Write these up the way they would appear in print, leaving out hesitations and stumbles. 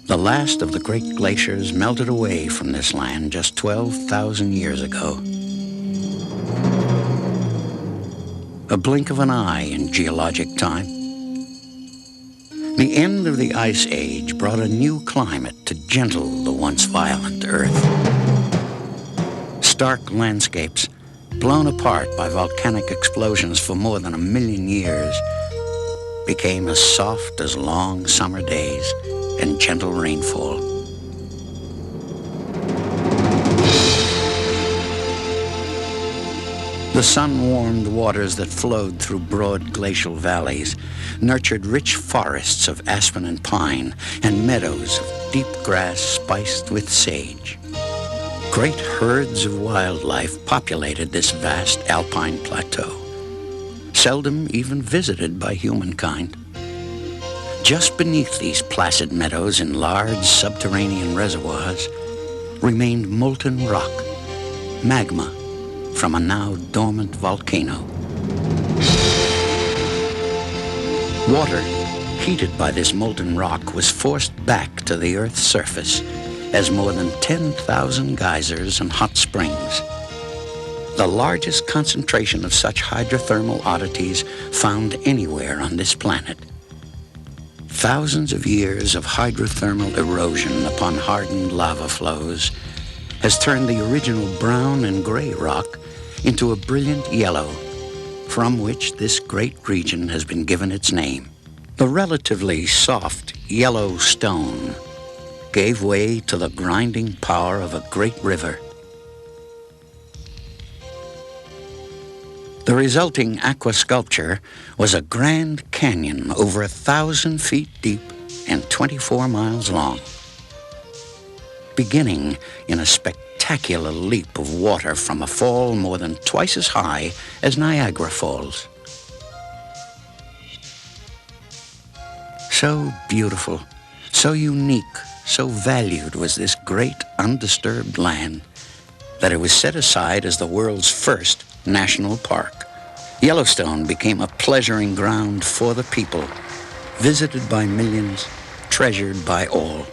The last of the great glaciers melted away from this land just 12,000 years ago. A blink of an eye in geologic time. The end of the Ice Age brought a new climate to gentle the once violent Earth. Stark landscapes, blown apart by volcanic explosions for more than 1 million years, became as soft as long summer days and gentle rainfall. The sun-warmed waters that flowed through broad glacial valleys nurtured rich forests of aspen and pine and meadows of deep grass spiced with sage. Great herds of wildlife populated this vast alpine plateau, seldom even visited by humankind. Just beneath these placid meadows in large subterranean reservoirs remained molten rock, magma from a now dormant volcano. Water, heated by this molten rock, was forced back to the Earth's surface as more than 10,000 geysers and hot springs, the largest concentration of such hydrothermal oddities found anywhere on this planet. Thousands of years of hydrothermal erosion upon hardened lava flows has turned the original brown and gray rock into a brilliant yellow, from which this great region has been given its name. The relatively soft yellow stone gave way to the grinding power of a great river. The resulting aqua sculpture was a grand canyon over 1,000 feet deep and 24 miles long, beginning in a spectacular leap of water from a fall more than twice as high as Niagara Falls. So beautiful, so unique, so valued was this great undisturbed land that it was set aside as the world's first national park. Yellowstone became a pleasuring ground for the people, visited by millions, treasured by all.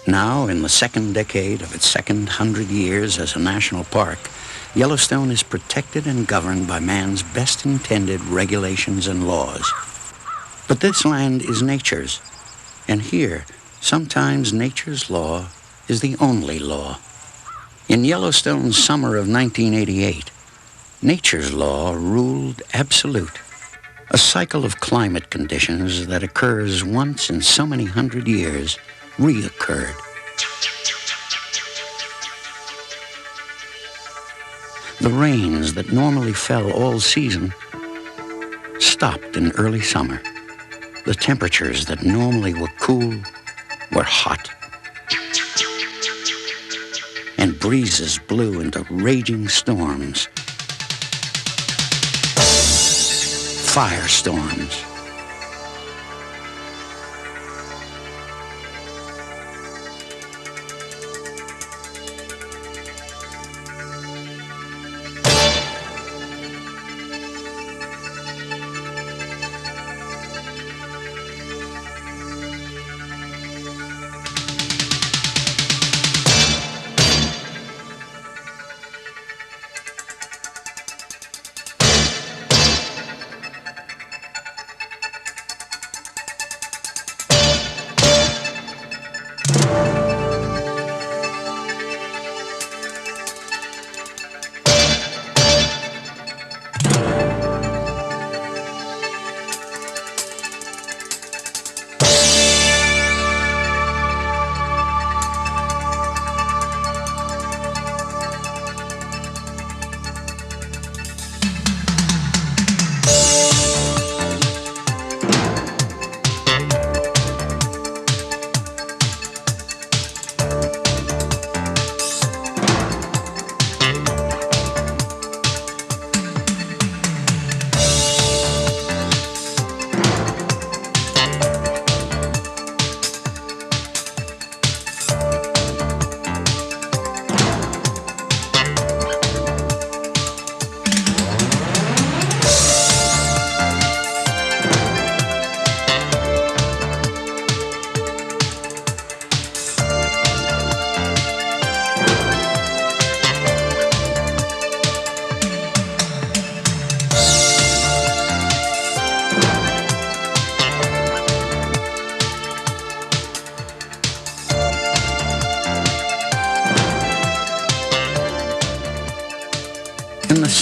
Now, in the second decade of its second 100 years as a national park, Yellowstone is protected and governed by man's best intended regulations and laws. But this land is nature's, and here, sometimes nature's law is the only law. In Yellowstone's summer of 1988, nature's law ruled absolute, a cycle of climate conditions that occurs once in so many hundred years reoccurred. The rains that normally fell all season stopped in early summer. The temperatures that normally were cool were hot. And breezes blew into raging storms, firestorms.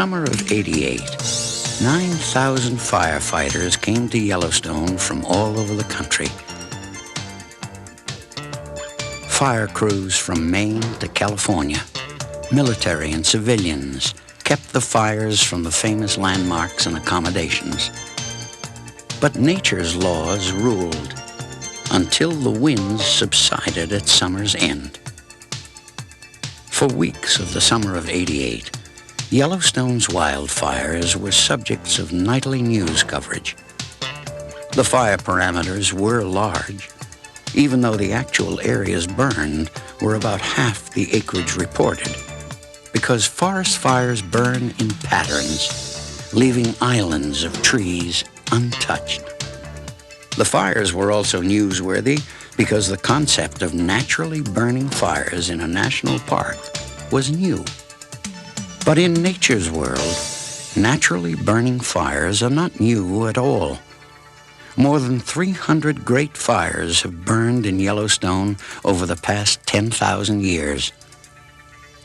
summer of '88, 9,000 firefighters came to Yellowstone from all over the country. Fire crews from Maine to California, military and civilians, kept the fires from the famous landmarks and accommodations. But nature's laws ruled until the winds subsided at summer's end. For weeks of the summer of '88, Yellowstone's wildfires were subjects of nightly news coverage. The fire parameters were large, even though the actual areas burned were about half the acreage reported, because forest fires burn in patterns, leaving islands of trees untouched. The fires were also newsworthy because the concept of naturally burning fires in a national park was new. But in nature's world, naturally burning fires are not new at all. More than 300 great fires have burned in Yellowstone over the past 10,000 years.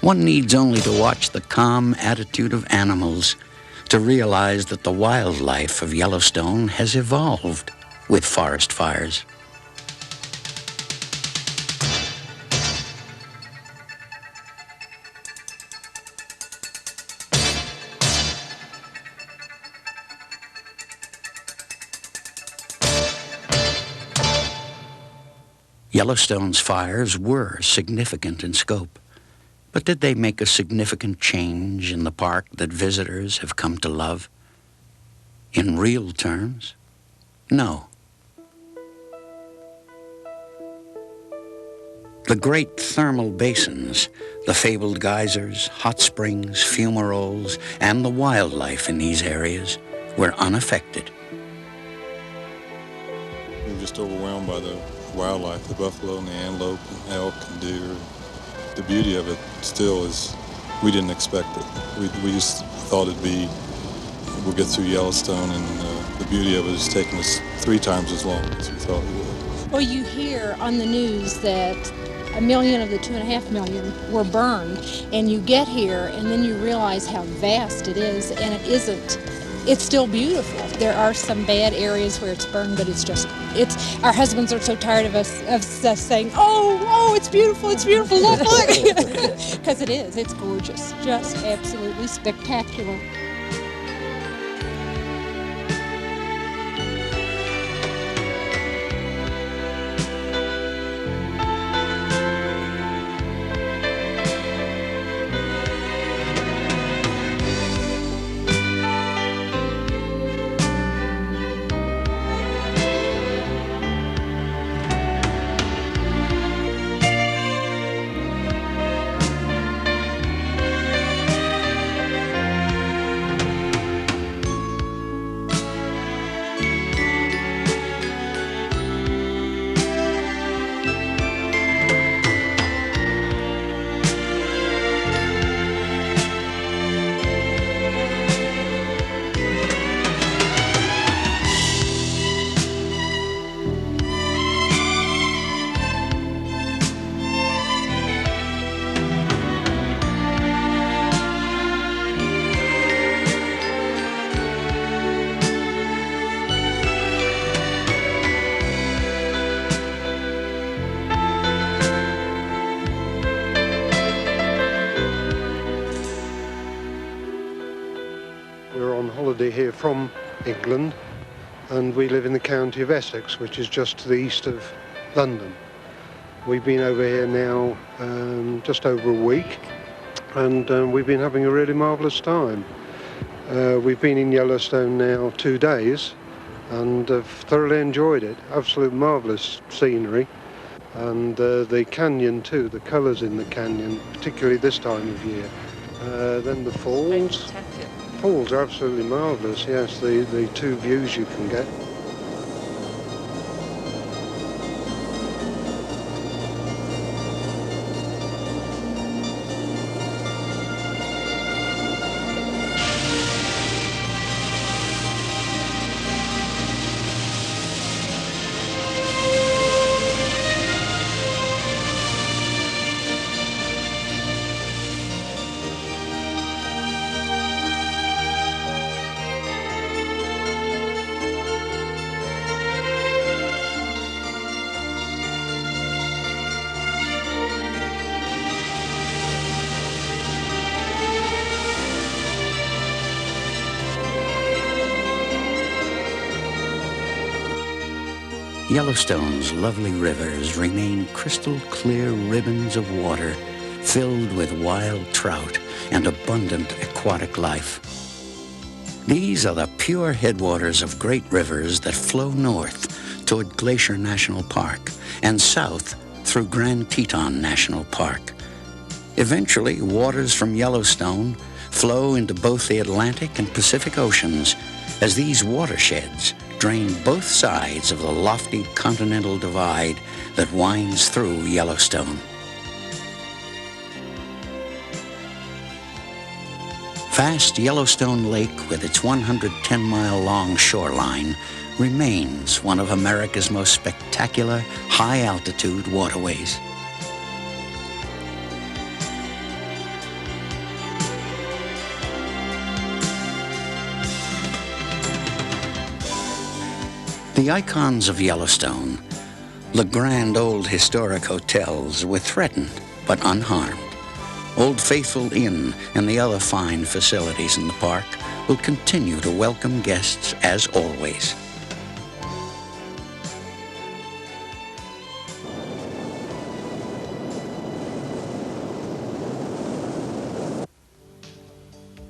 One needs only to watch the calm attitude of animals to realize that the wildlife of Yellowstone has evolved with forest fires. Yellowstone's fires were significant in scope, but did they make a significant change in the park that visitors have come to love? In real terms, no. The great thermal basins, the fabled geysers, hot springs, fumaroles, and the wildlife in these areas were unaffected. We were just overwhelmed by the wildlife, the buffalo and the antelope and elk and deer. The beauty of it still is we didn't expect it. We just thought it'd be, we'll get through Yellowstone, and the beauty of it is taking us 3 times as long as we thought it would. Well, you hear on the news that 1 million of the 2.5 million were burned, and you get here and then you realize how vast it is, and it isn't. It's still beautiful. There are some bad areas where it's burned, but our husbands are so tired of us saying, oh, it's beautiful, look, because it is, it's gorgeous, just absolutely spectacular. Holiday here from England, and we live in the county of Essex, which is just to the east of London. We've been over here now just over a week, and we've been having a really marvellous time. We've been in Yellowstone now 2 days and have thoroughly enjoyed it. Absolute marvellous scenery, and the canyon too, the colours in the canyon, particularly this time of year. Then the falls. Falls are absolutely marvellous, yes, the 2 views you can get. Yellowstone's lovely rivers remain crystal clear ribbons of water filled with wild trout and abundant aquatic life. These are the pure headwaters of great rivers that flow north toward Glacier National Park and south through Grand Teton National Park. Eventually, waters from Yellowstone flow into both the Atlantic and Pacific Oceans as these watersheds drain both sides of the lofty continental divide that winds through Yellowstone. Vast Yellowstone Lake, with its 110-mile-long shoreline, remains one of America's most spectacular high-altitude waterways. The icons of Yellowstone, the grand old historic hotels, were threatened but unharmed. Old Faithful Inn and the other fine facilities in the park will continue to welcome guests as always.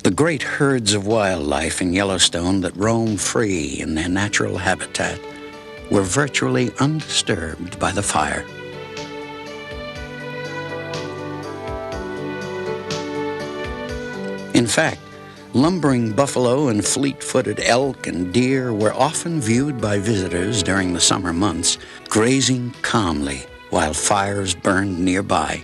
The great herds of wildlife in Yellowstone that roam free in their natural habitat were virtually undisturbed by the fire. In fact, lumbering buffalo and fleet-footed elk and deer were often viewed by visitors during the summer months, grazing calmly while fires burned nearby.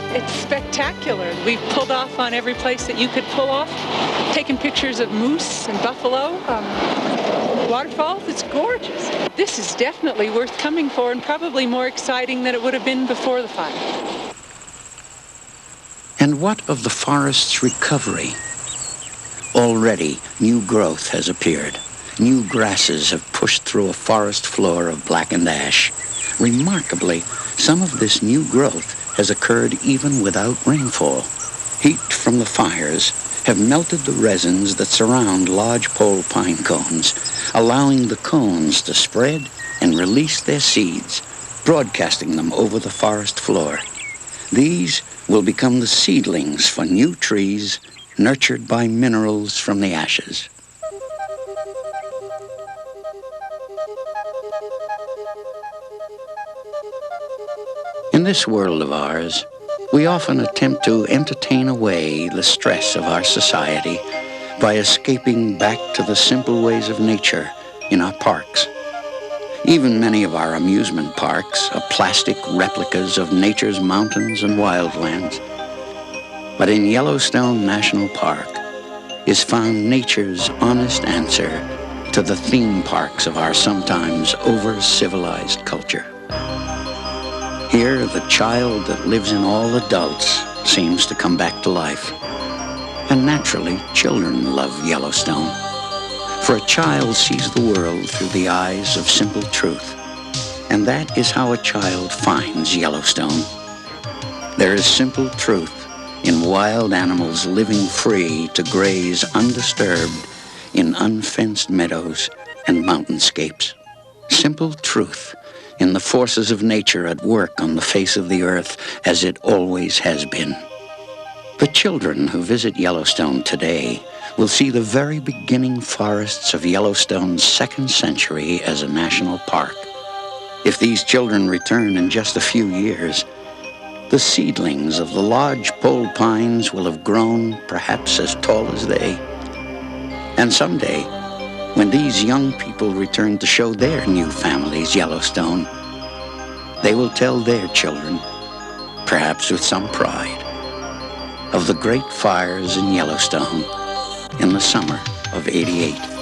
It's spectacular. We've pulled off on every place that you could pull off, taken pictures of moose and buffalo, waterfalls. It's gorgeous. This is definitely worth coming for and probably more exciting than it would have been before the fire. And what of the forest's recovery? Already, new growth has appeared. New grasses have pushed through a forest floor of blackened ash. Remarkably, some of this new growth has occurred even without rainfall. Heat from the fires have melted the resins that surround lodgepole pine cones, allowing the cones to spread and release their seeds, broadcasting them over the forest floor. These will become the seedlings for new trees nurtured by minerals from the ashes. In this world of ours, we often attempt to entertain away the stress of our society by escaping back to the simple ways of nature in our parks. Even many of our amusement parks are plastic replicas of nature's mountains and wildlands. But in Yellowstone National Park is found nature's honest answer to the theme parks of our sometimes over-civilized culture. Here, the child that lives in all adults seems to come back to life. And naturally, children love Yellowstone. For a child sees the world through the eyes of simple truth. And that is how a child finds Yellowstone. There is simple truth in wild animals living free to graze undisturbed in unfenced meadows and mountainscapes. Simple truth in the forces of nature at work on the face of the earth as it always has been. The children who visit Yellowstone today will see the very beginning forests of Yellowstone's second century as a national park. If these children return in just a few years, the seedlings of the lodgepole pines will have grown perhaps as tall as they. And someday, when these young people return to show their new families Yellowstone, they will tell their children, perhaps with some pride, of the great fires in Yellowstone in the summer of '88.